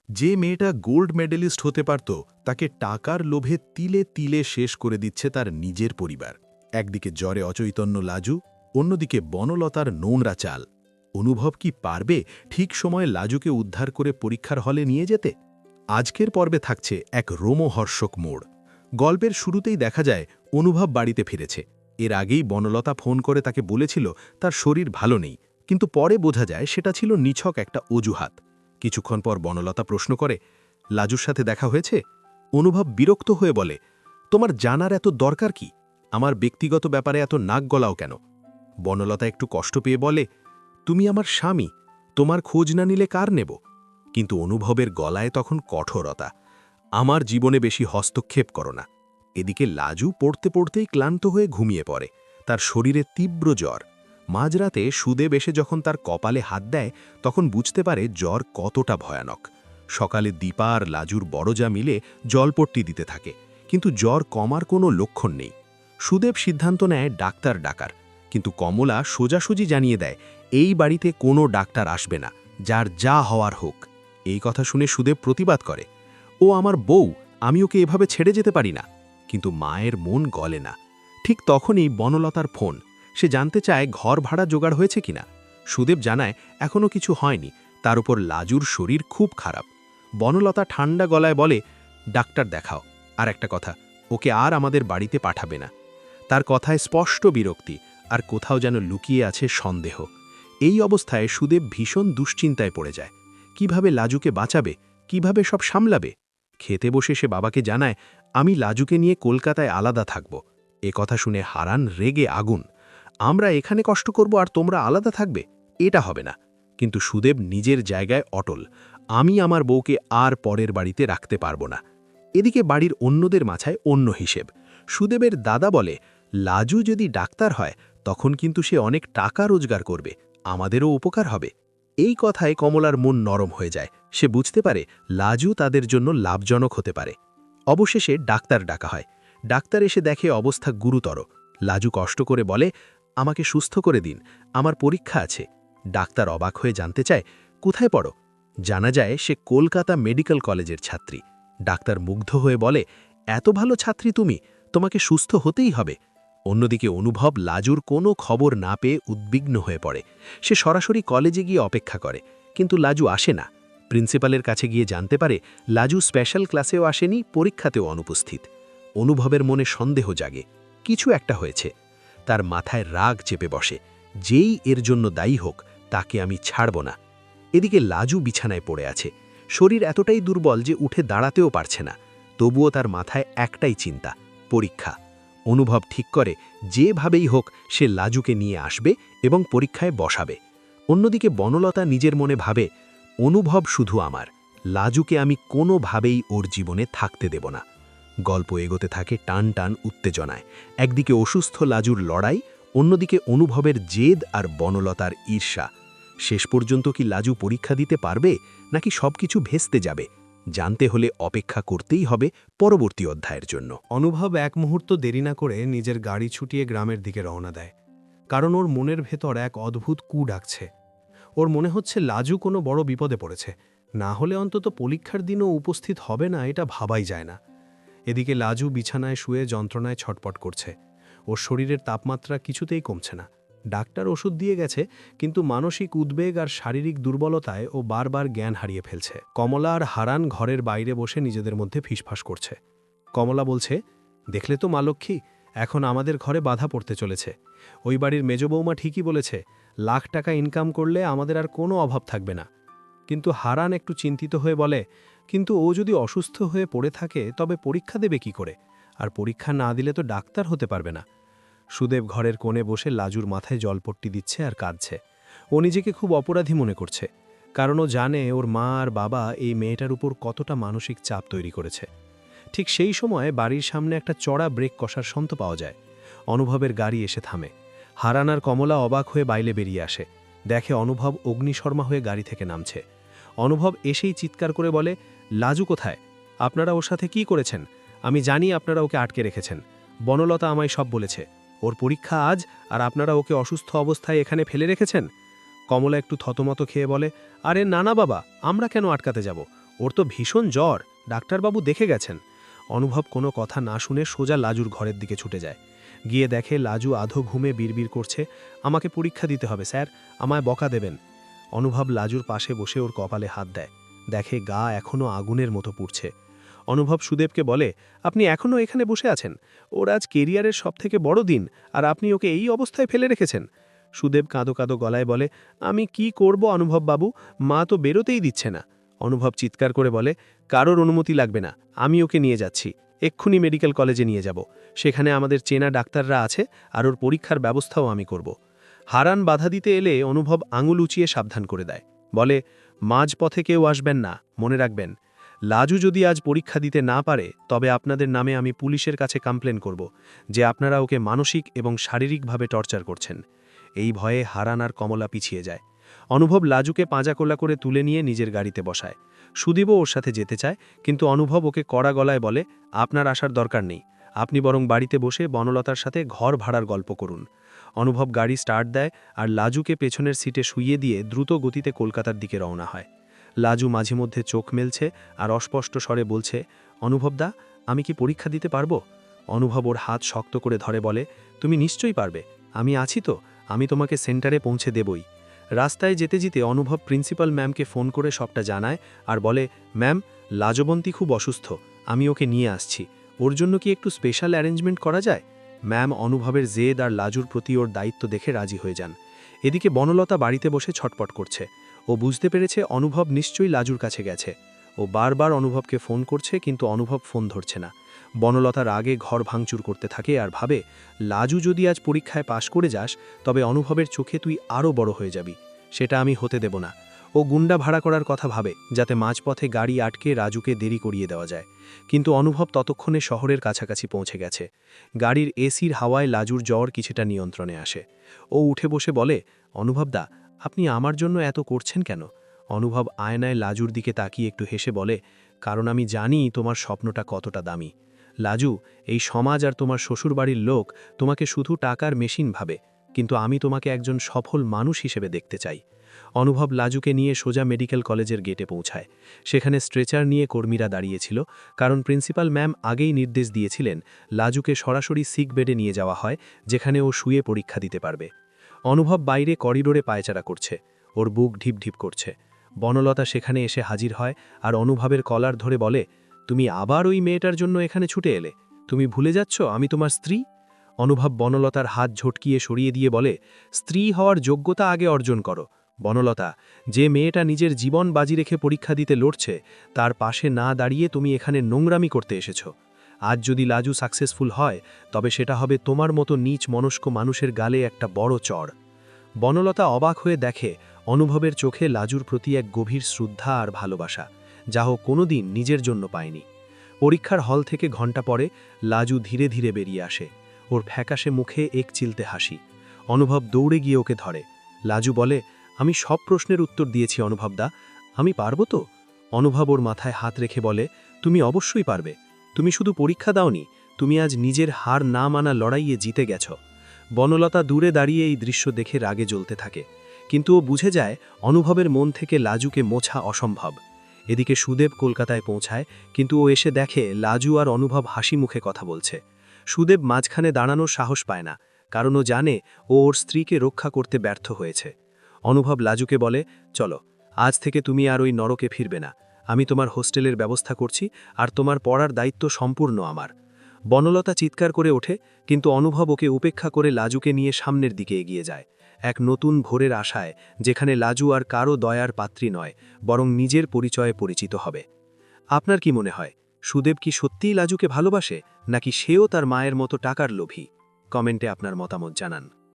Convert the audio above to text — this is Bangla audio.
যে মেয়েটা গোল্ড মেডেলিস্ট হতে পারত তাকে টাকার লোভে তিলে তিলে শেষ করে দিচ্ছে তার নিজের পরিবার। একদিকে জ্বরে অচৈতন্য লাজু, অন্যদিকে বনলতার নোংরা চাল। অনুভব কি পারবে ঠিক সময়ে লাজুকে উদ্ধার করে পরীক্ষার হলে নিয়ে যেতে? আজকের পর্বে থাকছে এক রোমহর্ষক মোড়। গল্পের শুরুতেই দেখা যায় অনুভব বাড়িতে ফিরেছে। এর আগেই বনলতা ফোন করে তাকে বলেছিল তার শরীর ভালো নেই, কিন্তু পরে বোঝা যায় সেটা ছিল নিছক একটা অজুহাত। কিছুক্ষণ পর বনলতা প্রশ্ন করে, লাজুর সাথে দেখা হয়েছে? অনুভব বিরক্ত হয়ে বলে, তোমার জানার এত দরকার কি? আমার ব্যক্তিগত ব্যাপারে এত নাক গলাও কেন? বনলতা একটু কষ্ট পেয়ে বলে, তুমি আমার স্বামী, তোমার খোঁজ না নিলে কার নেব? কিন্তু অনুভবের গলায় তখন কঠোরতা। আমার জীবনে বেশি হস্তক্ষেপ করো না। এদিকে লাজু পড়তে পড়তেই ক্লান্ত হয়ে ঘুমিয়ে পড়ে। তার শরীরে তীব্র জ্বর। মাঝরাতে সুদেব এসে যখন তার কপালে হাত দেয় তখন বুঝতে পারে জ্বর কতটা ভয়ানক। সকালে দীপা আর লাজুর বড়জা মিলে জলপট্টি দিতে থাকে, কিন্তু জ্বর কমার কোনো লক্ষণ নেই। সুদেব সিদ্ধান্ত নেয় ডাক্তার ডাকার, কিন্তু কমলা সোজাসুজি জানিয়ে দেয় এই বাড়িতে কোনো ডাক্তার আসবে না, যার যা হওয়ার হোক। এই কথা শুনে সুদেব প্রতিবাদ করে, ও আমার বউ, আমি ওকে এভাবে ছেড়ে যেতে পারি না। কিন্তু মায়ের মন গলে না। ঠিক তখনই বনলতার ফোন। সে জানতে চায় ঘর ভাড়া জোগাড় হয়েছে কিনা। সুদেব জানায় এখনও কিছু হয়নি, তার উপর লাজুর শরীর খুব খারাপ। বনলতা ঠান্ডা গলায় বলে, ডাক্তার দেখাও। আর একটা কথা, ওকে আর আমাদের বাড়িতে পাঠাবে না। তার কথায় স্পষ্ট বিরক্তি, আর কোথাও যেন লুকিয়ে আছে সন্দেহ। এই অবস্থায় সুদেব ভীষণ দুশ্চিন্তায় পড়ে যায়। কিভাবে লাজুকে বাঁচাবে, কিভাবে সব সামলাবে? খেতে বসে সে বাবাকে জানায়, আমি লাজুকে নিয়ে কলকাতায় আলাদা থাকব। এ কথা শুনে হারান রেগে আগুন। আমরা এখানে কষ্ট করব আর তোমরা আলাদা থাকবে? এটা হবে না। কিন্তু সুদেব নিজের জায়গায় অটল। আমি আমার বউকে আর পরের বাড়িতে রাখতে পারব না। এদিকে বাড়ির অন্যদের মাথায় অন্য হিসেব। সুদেবের দাদা বলে, লাজু যদি ডাক্তার হয় তখন কিন্তু সে অনেক টাকা রোজগার করবে, আমাদেরও উপকার হবে। এই কথায় কমলার মন নরম হয়ে যায়। সে বুঝতে পারে লাজু তাদের জন্য লাভজনক হতে পারে। অবশেষে ডাক্তার ডাকা হয়। ডাক্তার এসে দেখে অবস্থা গুরুতর। লাজু কষ্ট করে বলে, আমাকে সুস্থ করে দিন, আমার পরীক্ষা আছে। ডাক্তার অবাক হয়ে জানতে চায়, কোথায় পড়ো? জানা যায় সে কলকাতা মেডিকেল কলেজের ছাত্রী। ডাক্তার মুগ্ধ হয়ে বলে, এত ভালো ছাত্রী তুমি, তোমাকে সুস্থ হতেই হবে। অন্যদিকে অনুভব লাজুর কোনো খবর না পেয়ে উদ্বিগ্ন হয়ে পড়ে। সে সরাসরি কলেজে গিয়ে অপেক্ষা করে, কিন্তু লাজু আসে না। প্রিন্সিপালের কাছে গিয়ে জানতে পারে লাজু স্পেশাল ক্লাসেও আসেনি, পরীক্ষাতেও অনুপস্থিত। অনুভবের মনে সন্দেহ জাগে, কিছু একটা হয়েছে। তার মাথায় রাগ চেপে বসে, যেই এর জন্য দায়ী হোক তাকে আমি ছাড়ব না। এদিকে লাজু বিছানায় পড়ে আছে। শরীর এতটাই দুর্বল যে উঠে দাঁড়াতেও পারছে না। তবুও তার মাথায় একটাই চিন্তা, পরীক্ষা। অনুভব ঠিক করে যেভাবেই হোক সে লাজুকে নিয়ে আসবে এবং পরীক্ষায় বসাবে। অন্যদিকে বনলতা নিজের মনে ভাবে, অনুভব শুধু আমার, লাজুকে আমি কোনোভাবেই ওর জীবনে থাকতে দেব না। গল্প এগোতে থাকে টান টান উত্তেজনায়। একদিকে অসুস্থ লাজুর লড়াই, অন্যদিকে অনুভবের জেদ আর বনলতার ঈর্ষা। শেষ পর্যন্ত কি লাজু পরীক্ষা দিতে পারবে, নাকি সবকিছু ভেস্তে যাবে? জানতে হলে অপেক্ষা করতেই হবে পরবর্তী অধ্যায়ের জন্য। অনুভব এক মুহূর্ত দেরি না করে নিজের গাড়ি ছুটিয়ে গ্রামের দিকে রওনা দেয়। কারণ ওর মনের ভেতর এক অদ্ভুত কু ডাকছে। ওর মনে হচ্ছে লাজু কোনো বড় বিপদে পড়েছে, না হলে অন্তত পরীক্ষার দিনও উপস্থিত হবে না, এটা ভাবাই যায় না। এদিকে লাজু বিছানায় শুয়ে যন্ত্রণায় ছটপট করছে। ওর শরীরের তাপমাত্রা কিছুতেই কমছে না। ডাক্তার ওষুধ দিয়ে গেছে, কিন্তু মানসিক উদ্বেগ আর শারীরিক দুর্বলতায় ও বারবার জ্ঞান হারিয়ে ফেলছে। কমলা আর হারান ঘরের বাইরে বসে নিজেদের মধ্যে ফিসফাস করছে। কমলা বলছে, দেখলে তো মা লক্ষ্মী, এখন আমাদের ঘরে বাধা পড়তে চলেছে। ওই বাড়ির মেজ বৌমা ঠিকই বলেছে, লাখ টাকা ইনকাম করলে আমাদের আর কোনো অভাব থাকবে না। কিন্তু হারান একটু চিন্তিত হয়ে বলে, কিন্তু ও যদি অসুস্থ হয়ে পড়ে থাকে তবে পরীক্ষা দেবে কি করে? আর পরীক্ষা না দিলে তো ডাক্তার হতে পারবে না। সুদেব ঘরের কোণে বসে লাজুর মাথায় জলপট্টি দিচ্ছে আর কাঁদছে। ও নিজেকে খুব অপরাধী মনে করছে, কারণ ও জানে ওর মা আর বাবা এই মেয়েটার উপর কতটা মানসিক চাপ তৈরি করেছে। ঠিক সেই সময় বাড়ির সামনে একটা চড়া ব্রেক কষার শব্দ পাওয়া যায়। অনুভবের গাড়ি এসে থামে। হারান আর কমলা অবাক হয়ে বাইরে বেরিয়ে আসে। দেখে অনুভব অগ্নিশর্মা হয়ে গাড়ি থেকে নামছে। অনুভব এসেই চিৎকার করে বলে, লাজু কোথায়? আপনারা ওর সাথে কি করেছেন? আমি জানি আপনারা ওকে আটকে রেখেছেন। বনলতা আমায় সব বলেছে। ওর পরীক্ষা আজ, আর আপনারা ওকে অসুস্থ অবস্থায় এখানে ফেলে রেখেছেন। কমলা একটু থতমত খেয়ে বলে, আরে না না বাবা, আমরা কেন আটকাতে যাব? ওর তো ভীষণ জ্বর, ডাক্তারবাবু দেখে গেছেন। অনুভব কোনো কথা না শুনে সোজা লাজুর ঘরের দিকে ছুটে যায়। গিয়ে দেখে লাজু আধো ঘুমে বিড়বিড় করছে, আমাকে পরীক্ষা দিতে হবে স্যার, আমায় বকা দেবেন। অনুভব লাজুর পাশে বসে ওর কপালে হাত দেয়, দেখে গা এখনও আগুনের মতো পুড়ছে। অনুভব সুদেবকে বলে, আপনি এখনও এখানে বসে আছেন? ওর আজ কেরিয়ারের সবথেকে বড় দিন, আর আপনি ওকে এই অবস্থায় ফেলে রেখেছেন। সুদেব কাঁদো কাঁদো গলায় বলে, আমি কি করব অনুভব বাবু, মা তো বেরোতেই দিচ্ছে না। অনুভব চিৎকার করে বলে, কারোর অনুমতি লাগবে না, আমি ওকে নিয়ে যাচ্ছি, এক্ষুনি মেডিকেল কলেজে নিয়ে যাব। সেখানে আমাদের চেনা ডাক্তাররা আছে, আর ওর পরীক্ষার ব্যবস্থাও আমি করব। হারান বাধা দিতে এলে অনুভব আঙুল উঁচিয়ে সাবধান করে দেয়, বলে, মাঝপথে কেউ আসবেন না, মনে রাখবেন। লাজু যদি আজ পরীক্ষা দিতে না পারে, তবে আপনাদের নামে আমি পুলিশের কাছে কমপ্লেন করব যে আপনারা ওকে মানসিক এবং শারীরিকভাবে টর্চার করছেন। এই ভয়ে হারান আর কমলা পিছিয়ে যায়। অনুভব লাজুকে পাঁজাকোলা করে তুলে নিয়ে নিজের গাড়িতে বসায়। সুদীপও ওর সাথে যেতে চায়, কিন্তু অনুভব ওকে কড়া গলায় বলে, আপনার আসার দরকার নেই, আপনি বরং বাড়িতে বসে বনলতার সাথে ঘর ভাড়ার গল্প করুন। অনুভব গাড়ি স্টার্ট দেয় আর লাজুকে পেছনের সিটে শুইয়ে দিয়ে দ্রুত গতিতে কলকাতার দিকে রওনা হয়। লাজু মাঝে মধ্যে চোখ মেলছে আর অস্পষ্ট স্বরে বলছে, অনুভবদা, আমি কি পরীক্ষা দিতে পারবো? অনুভব ওর হাত শক্ত করে ধরে বলে, তুমি নিশ্চয়ই পারবে, আমি আছি তো, আমি তোমাকে সেন্টারে পৌঁছে দেবই। রাস্তায় যেতে যেতে অনুভব প্রিন্সিপাল ম্যামকে ফোন করে সবটা জানায় আর বলে, ম্যাম, লাজবন্তী খুব অসুস্থ, আমি ওকে নিয়ে আসছি, ওর জন্য কি একটু স্পেশাল অ্যারেঞ্জমেন্ট করা যায়? ম্যাম অনুভবের জেদ আর লাজুর প্রতি ওর দায়িত্ব দেখে রাজি হয়ে যান। এদিকে বনলতা বাড়িতে বসে ছটপট করছে। ও বুঝতে পেরেছে অনুভব নিশ্চয়ই লাজুর কাছে গেছে। ও বারবার অনুভবকে ফোন করছে, কিন্তু অনুভব ফোন ধরছে না। বনলতার আগে ঘর ভাঙচুর করতে থাকে আর ভাবে, লাজু যদি আজ পরীক্ষায় পাশ করে যাস, তবে অনুভবের চোখে তুই আরও বড় হয়ে যাবি, সেটা আমি হতে দেব না। ও গুন্ডা ভাড়া করার কথা ভাবে, যাতে মাঝপথে গাড়ি আটকে রাজুকে দেরি করিয়ে দেওয়া যায়। কিন্তু অনুভব ততক্ষণে শহরের কাছাকাছি পৌঁছে গেছে। গাড়ির এসির হাওয়ায় লাজুর জ্বর কিছুটা নিয়ন্ত্রণে আসে। ও উঠে বসে বলে, অনুভবদা, আপনি আমার জন্য এত করছেন কেন? অনুভব আয়নায় লাজুর দিকে তাকিয়ে একটু হেসে বলে, কারণ আমি জানি তোমার স্বপ্নটা কতটা দামি। লাজু, এই সমাজ আর তোমার শ্বশুরবাড়ির লোক তোমাকে শুধু টাকার মেশিন ভাবে, কিন্তু আমি তোমাকে একজন সফল মানুষ হিসেবে দেখতে চাই। অনুভব লাজুকে নিয়ে সোজা মেডিকেল কলেজের গেটে পৌঁছায়। সেখানে স্ট্রেচার নিয়ে কর্মীরা দাঁড়িয়েছিল, কারণ প্রিন্সিপাল ম্যাম আগেই নির্দেশ দিয়েছিলেন লাজুকে সরাসরি সিক বেডে নিয়ে যাওয়া হয়, যেখানে ও শুয়ে পরীক্ষা দিতে পারবে। অনুভব বাইরে করিডোরে পায়চারা করছে, ওর বুক ঢিপ ঢিপ করছে। বনলতা সেখানে এসে হাজির হয় আর অনুভবের কলার ধরে বলে, তুমি আবার ওই মেয়েটার জন্য এখানে ছুটে এলে? তুমি ভুলে যাচ্ছ আমি তোমার স্ত্রী? অনুভব বনলতার হাত ঝটকিয়ে সরিয়ে দিয়ে বলে, স্ত্রী হওয়ার যোগ্যতা আগে অর্জন করো। বনলতা, যে মেয়েটা নিজের জীবন বাজি রেখে পরীক্ষা দিতে লড়ছে, তার পাশে না দাঁড়িয়ে তুমি এখানে নোংরামি করতে এসেছ। আজ যদি লাজু সাকসেসফুল হয়, তবে সেটা হবে তোমার মতো নীচ মনস্ক মানুষের গালে একটা বড় চড়। বনলতা অবাক হয়ে দেখে অনুভবের চোখে লাজুর প্রতি এক গভীর শ্রদ্ধা আর ভালোবাসা, যা ও কোনোদিন নিজের জন্য পায়নি। পরীক্ষার হল থেকে ঘণ্টা পরে লাজু ধীরে ধীরে বেরিয়ে আসে, ওর ফ্যাকাশে মুখে এক চিলতে হাসি। অনুভব দৌড়ে গিয়ে ওকে ধরে। লাজু বলে, আমি সব প্রশ্নের উত্তর দিয়েছি অনুভবদা, আমি পারবো তো? অনুভব ওর মাথায় হাত রেখে বলে, তুমি অবশ্যই পারবে, তুমি শুধু পরীক্ষা দাওনি, তুমি আজ নিজের হার না মানা লড়াইয়ে জিতে গেছ। বনলতা দূরে দাঁড়িয়ে এই দৃশ্য দেখে রাগে জ্বলতে থাকে, কিন্তু ও বুঝে যায় অনুভবের মন থেকে লাজুকে মোছা অসম্ভব। এদিকে সুদেব কলকাতায় পৌঁছায়, কিন্তু ও এসে দেখে লাজু আর অনুভব হাসি মুখে কথা বলছে। সুদেব মাঝখানে দাঁড়ানোর সাহস পায় না, কারণ ও জানে ও ওর স্ত্রীকে রক্ষা করতে ব্যর্থ হয়েছে। অনুভব লাজুকে বলে, চলো, আজ থেকে তুমি আর ওই নরকে ফিরবে না, আমি তোমার হোস্টেলের ব্যবস্থা করছি, আর তোমার পড়ার দায়িত্ব সম্পূর্ণ আমার। বনলতা চিৎকার করে ওঠে, কিন্তু অনুভব ওকে উপেক্ষা করে লাজুকে নিয়ে সামনের দিকে এগিয়ে যায়, এক নতুন ভোরের আশায়, যেখানে লাজু আর কারো দয়ার পাত্রী নয়, বরং নিজের পরিচয়ে পরিচিত হবে। আপনার কি মনে হয়, সুদেব কি সত্যিই লাজুকে ভালোবাসে, নাকি সেও তার মায়ের মতো টাকার লোভী? কমেন্টে আপনার মতামত জানান।